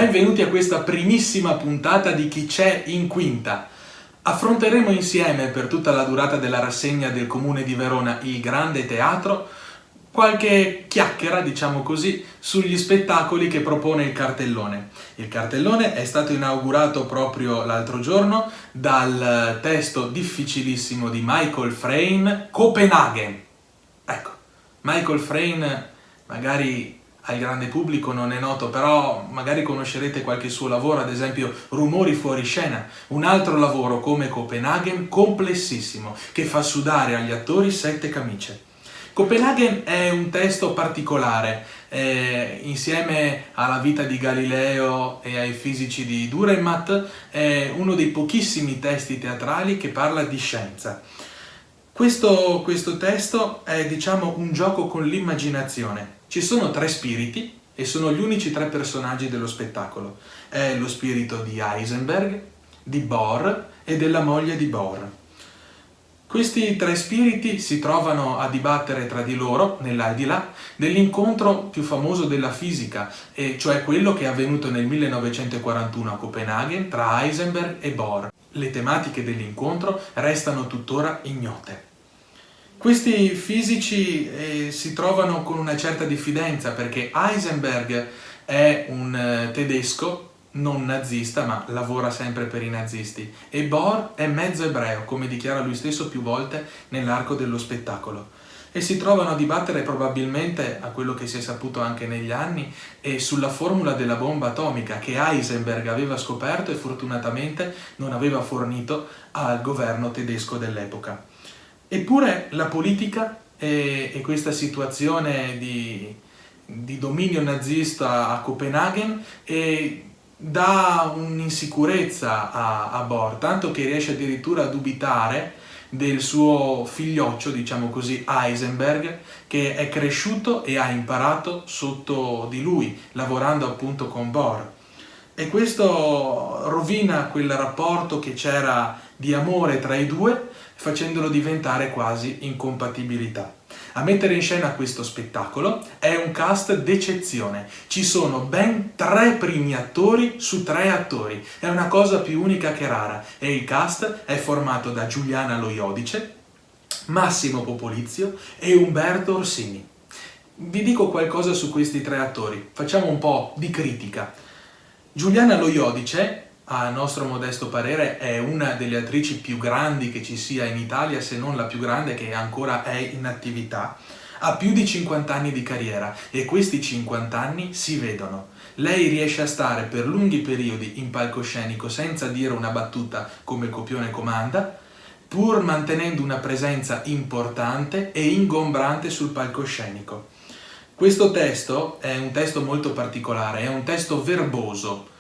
Benvenuti a questa primissima puntata di Chi c'è in quinta. Affronteremo insieme per tutta la durata della rassegna del Comune di Verona Il Grande Teatro qualche chiacchiera, diciamo così, sugli spettacoli che propone il cartellone. Il cartellone è stato inaugurato proprio l'altro giorno dal testo difficilissimo di Michael Frayn, Copenaghen. Ecco, Michael Frayn magari al grande pubblico non è noto, però magari conoscerete qualche suo lavoro, ad esempio Rumori fuori scena, un altro lavoro come Copenaghen complessissimo, che fa sudare agli attori 7 camicie. Copenaghen è un testo particolare, insieme alla vita di Galileo e ai fisici di Dürrenmatt, è uno dei pochissimi testi teatrali che parla di scienza. Questo testo è, diciamo, un gioco con l'immaginazione. Ci sono 3 spiriti e sono gli unici 3 personaggi dello spettacolo. È lo spirito di Heisenberg, di Bohr e della moglie di Bohr. Questi 3 spiriti si trovano a dibattere tra di loro, nell'aldilà, dell'incontro più famoso della fisica, e cioè quello che è avvenuto nel 1941 a Copenaghen tra Heisenberg e Bohr. Le tematiche dell'incontro restano tuttora ignote. Questi fisici si trovano con una certa diffidenza perché Heisenberg è un tedesco non nazista, ma lavora sempre per i nazisti, e Bohr è mezzo ebreo, come dichiara lui stesso più volte nell'arco dello spettacolo. E si trovano a dibattere probabilmente, a quello che si è saputo anche negli anni, sulla formula della bomba atomica che Heisenberg aveva scoperto e fortunatamente non aveva fornito al governo tedesco dell'epoca. Eppure la politica e questa situazione di dominio nazista a Copenaghen dà un'insicurezza a Bohr, tanto che riesce addirittura a dubitare del suo figlioccio, diciamo così, Heisenberg, che è cresciuto e ha imparato sotto di lui, lavorando appunto con Bohr. E questo rovina quel rapporto che c'era di amore tra i due, facendolo diventare quasi incompatibilità. A mettere in scena questo spettacolo è un cast d'eccezione. Ci sono ben 3 primi attori su 3 attori. È una cosa più unica che rara. E il cast è formato da Giuliana Lo Iodice, Massimo Popolizio e Umberto Orsini. Vi dico qualcosa su questi 3 attori. Facciamo un po' di critica. Giuliana Lo Iodice, a nostro modesto parere, è una delle attrici più grandi che ci sia in Italia, se non la più grande, che ancora è in attività. Ha più di 50 anni di carriera e questi 50 anni si vedono. Lei riesce a stare per lunghi periodi in palcoscenico senza dire una battuta come il copione comanda, pur mantenendo una presenza importante e ingombrante sul palcoscenico. Questo testo è un testo molto particolare, è un testo verboso.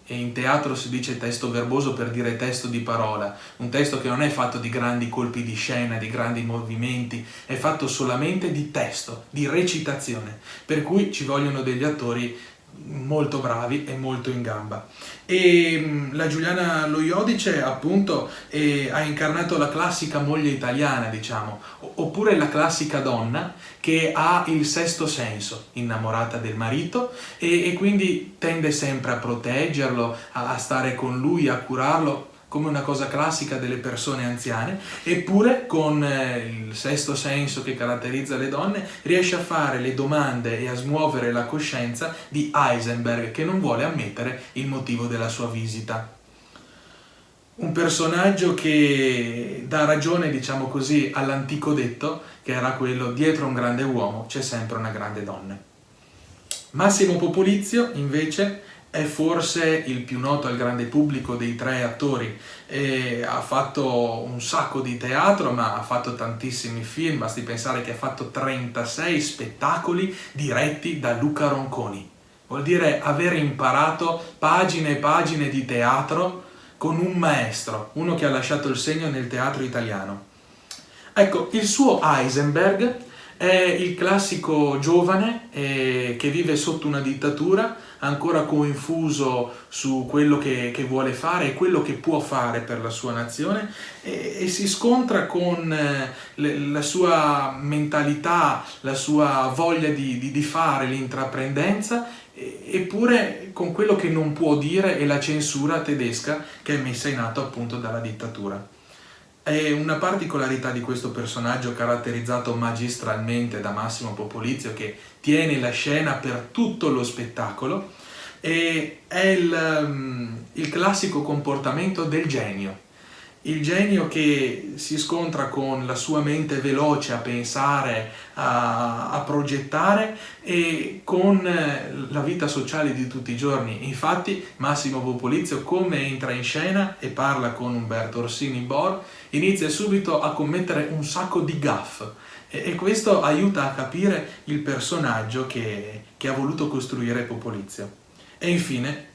E in teatro si dice testo verboso per dire testo di parola, un testo che non è fatto di grandi colpi di scena, di grandi movimenti, è fatto solamente di testo, di recitazione, per cui ci vogliono degli attori molto bravi e molto in gamba. E la Giuliana Lo Iodice appunto ha incarnato la classica moglie italiana, diciamo, oppure la classica donna che ha il sesto senso, innamorata del marito e quindi tende sempre a proteggerlo, a stare con lui, a curarlo, come una cosa classica delle persone anziane, eppure con il sesto senso che caratterizza le donne riesce a fare le domande e a smuovere la coscienza di Heisenberg, che non vuole ammettere il motivo della sua visita. Un personaggio che dà ragione, diciamo così, all'antico detto, che era quello: dietro un grande uomo c'è sempre una grande donna. Massimo Popolizio, invece, è forse il più noto al grande pubblico dei 3 attori. Ha fatto un sacco di teatro, ma ha fatto tantissimi film. Basti pensare che ha fatto 36 spettacoli diretti da Luca Ronconi. Vuol dire aver imparato pagine e pagine di teatro con un maestro, uno che ha lasciato il segno nel teatro italiano. Ecco, il suo Heisenberg È il classico giovane che vive sotto una dittatura, ancora confuso su quello che vuole fare e quello che può fare per la sua nazione, e si scontra con la sua mentalità, la sua voglia di fare l'intraprendenza, eppure con quello che non può dire e la censura tedesca che è messa in atto appunto dalla dittatura. È una particolarità di questo personaggio, caratterizzato magistralmente da Massimo Popolizio, che tiene la scena per tutto lo spettacolo, e è il classico comportamento del genio. Il genio che si scontra con la sua mente veloce a pensare, a progettare, e con la vita sociale di tutti i giorni. Infatti Massimo Popolizio, come entra in scena e parla con Umberto Orsini Bor, inizia subito a commettere un sacco di gaffe, e questo aiuta a capire il personaggio che ha voluto costruire Popolizio. E infine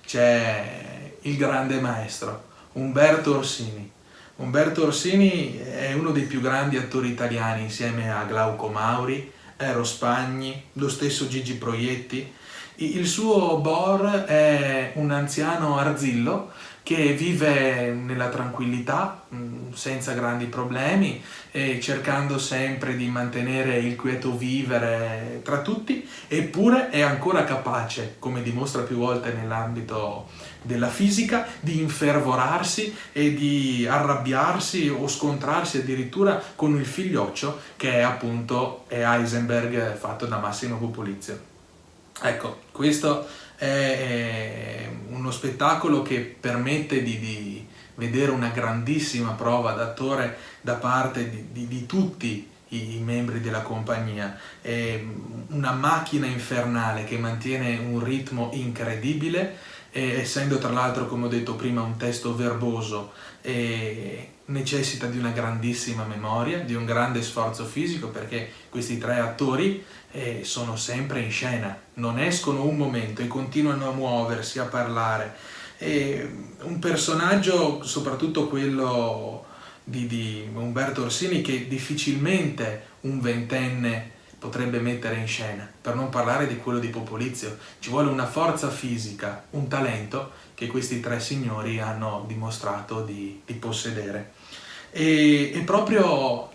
c'è il grande maestro, Umberto Orsini. Umberto Orsini è uno dei più grandi attori italiani, insieme a Glauco Mauri, Eros Pagni, lo stesso Gigi Proietti. Il suo Bor è un anziano arzillo che vive nella tranquillità, senza grandi problemi, e cercando sempre di mantenere il quieto vivere tra tutti, eppure è ancora capace, come dimostra più volte nell'ambito della fisica, di infervorarsi e di arrabbiarsi o scontrarsi addirittura con il figlioccio che è appunto Heisenberg, fatto da Massimo Popolizio. Ecco, questo è uno spettacolo che permette di vedere una grandissima prova d'attore da parte di tutti i membri della compagnia. È una macchina infernale che mantiene un ritmo incredibile, essendo tra l'altro, come ho detto prima, un testo verboso, necessita di una grandissima memoria, di un grande sforzo fisico, perché questi tre attori sono sempre in scena, non escono un momento e continuano a muoversi, a parlare. Un personaggio, soprattutto quello di Umberto Orsini, che difficilmente un ventenne potrebbe mettere in scena, per non parlare di quello di Popolizio. Ci vuole una forza fisica, un talento che questi tre signori hanno dimostrato di possedere. E proprio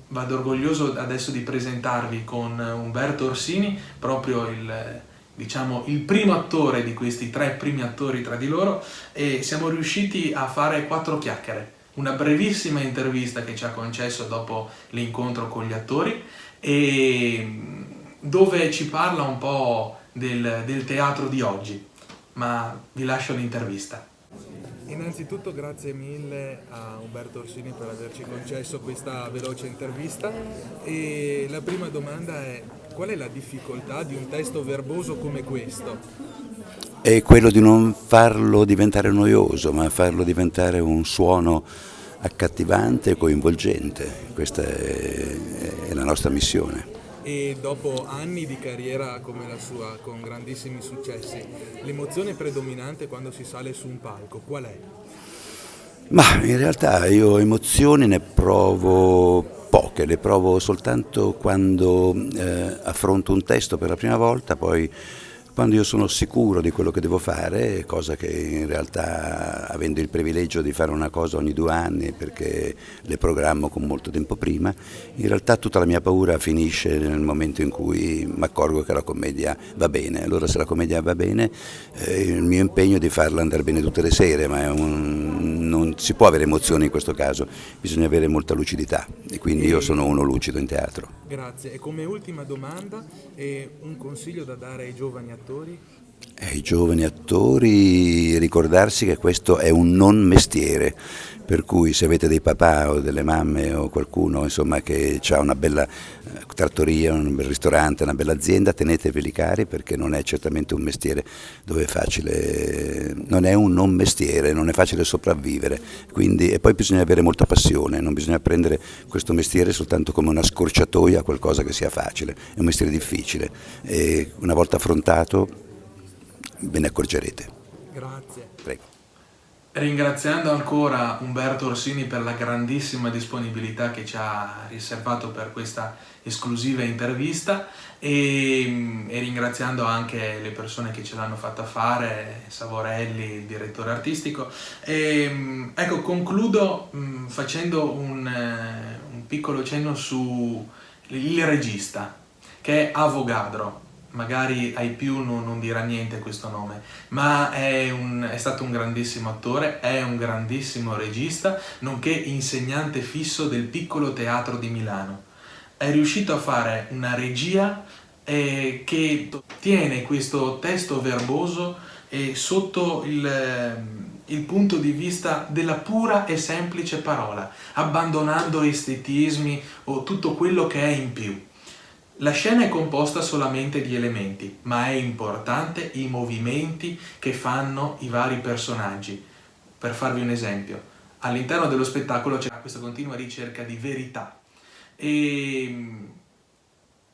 vado orgoglioso adesso di presentarvi con Umberto Orsini, proprio il primo attore di questi tre primi attori tra di loro, e siamo riusciti a fare 4 chiacchiere, una brevissima intervista che ci ha concesso dopo l'incontro con gli attori, e dove ci parla un po' del teatro di oggi. Ma vi lascio l'intervista. Innanzitutto grazie mille a Umberto Orsini per averci concesso questa veloce intervista, e la prima domanda è: qual è la difficoltà di un testo verboso come questo? È quello di non farlo diventare noioso, ma farlo diventare un suono accattivante e coinvolgente. Questa è la nostra missione. E dopo anni di carriera come la sua, con grandissimi successi, l'emozione predominante quando si sale su un palco qual è? Ma in realtà io emozioni ne provo poche, le provo soltanto quando affronto un testo per la prima volta, poi quando io sono sicuro di quello che devo fare, cosa che in realtà, avendo il privilegio di fare una cosa ogni 2 anni perché le programmo con molto tempo prima, in realtà tutta la mia paura finisce nel momento in cui mi accorgo che la commedia va bene. Allora se la commedia va bene, il mio impegno è di farla andare bene tutte le sere, ma non si può avere emozioni in questo caso, bisogna avere molta lucidità, e quindi io sono uno lucido in teatro. Grazie. E come ultima domanda, un consiglio da dare ai giovani attori? Ai giovani attori ricordarsi che questo è un non mestiere, per cui se avete dei papà o delle mamme o qualcuno insomma che ha una bella trattoria, un bel ristorante, una bella azienda, teneteveli cari, perché non è certamente un mestiere dove è facile, non è un non mestiere, non è facile sopravvivere, quindi, e poi bisogna avere molta passione, non bisogna prendere questo mestiere soltanto come una scorciatoia a qualcosa che sia facile, è un mestiere difficile e una volta affrontato ve ne accorgerete. Grazie. Prego. Ringraziando ancora Umberto Orsini per la grandissima disponibilità che ci ha riservato per questa esclusiva intervista e ringraziando anche le persone che ce l'hanno fatta fare, Savorelli, il direttore artistico. Ecco, concludo facendo un piccolo cenno su il regista, che è Avogadro. Magari ai più non dirà niente questo nome, ma è stato un grandissimo attore, è un grandissimo regista, nonché insegnante fisso del Piccolo Teatro di Milano. È riuscito a fare una regia che tiene questo testo verboso sotto il punto di vista della pura e semplice parola, abbandonando estetismi o tutto quello che è in più. La scena è composta solamente di elementi, ma è importante i movimenti che fanno i vari personaggi. Per farvi un esempio, all'interno dello spettacolo c'è questa continua ricerca di verità e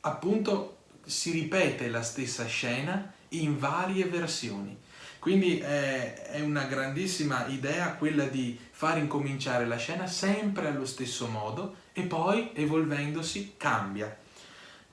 appunto si ripete la stessa scena in varie versioni. Quindi è una grandissima idea quella di far incominciare la scena sempre allo stesso modo e poi, evolvendosi, cambia.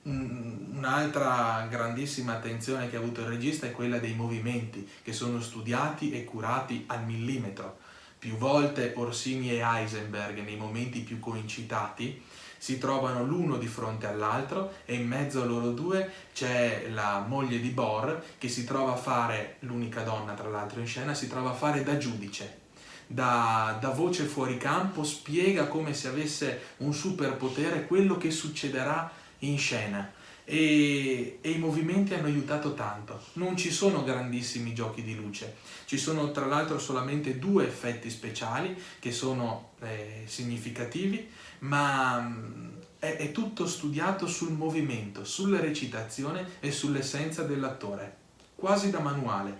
Un'altra grandissima attenzione che ha avuto il regista è quella dei movimenti, che sono studiati e curati al millimetro. Più volte Orsini e Eisenberg, nei momenti più coincitati, si trovano l'uno di fronte all'altro e in mezzo a loro due c'è la moglie di Bohr che si trova a fare, l'unica donna tra l'altro in scena, si trova a fare da giudice. Da voce fuori campo spiega come se avesse un superpotere quello che succederà in scena e i movimenti hanno aiutato tanto. Non ci sono grandissimi giochi di luce, ci sono tra l'altro solamente 2 effetti speciali che sono significativi, ma è tutto studiato sul movimento, sulla recitazione e sull'essenza dell'attore, quasi da manuale.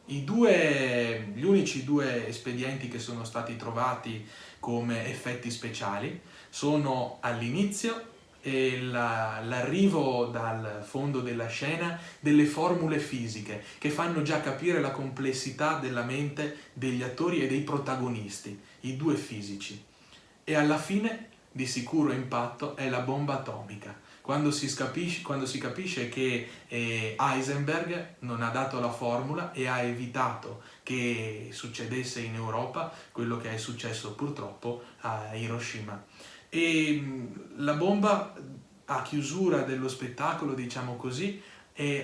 Gli unici 2 espedienti che sono stati trovati come effetti speciali sono all'inizio e l'arrivo dal fondo della scena delle formule fisiche che fanno già capire la complessità della mente degli attori e dei protagonisti, i 2 fisici. E alla fine, di sicuro impatto, è la bomba atomica. Quando si capisce che Heisenberg non ha dato la formula e ha evitato che succedesse in Europa quello che è successo purtroppo a Hiroshima. E la bomba a chiusura dello spettacolo, diciamo così,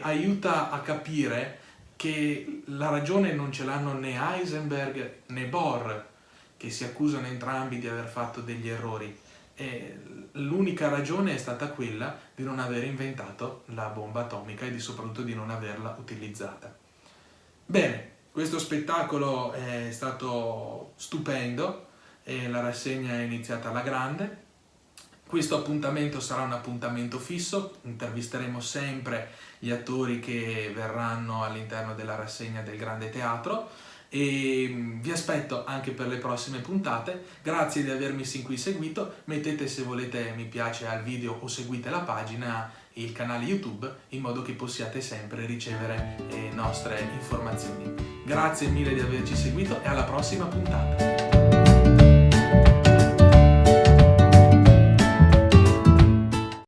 aiuta a capire che la ragione non ce l'hanno né Heisenberg né Bohr, che si accusano entrambi di aver fatto degli errori. L'unica ragione è stata quella di non aver inventato la bomba atomica e soprattutto di non averla utilizzata. Bene, questo spettacolo è stato stupendo e la rassegna è iniziata alla grande. Questo appuntamento sarà un appuntamento fisso, intervisteremo sempre gli attori che verranno all'interno della rassegna del Grande Teatro e vi aspetto anche per le prossime puntate. Grazie di avermi sin qui seguito, mettete se volete mi piace al video o seguite la pagina, il canale YouTube, in modo che possiate sempre ricevere nostre informazioni. Grazie mille di averci seguito e alla prossima puntata.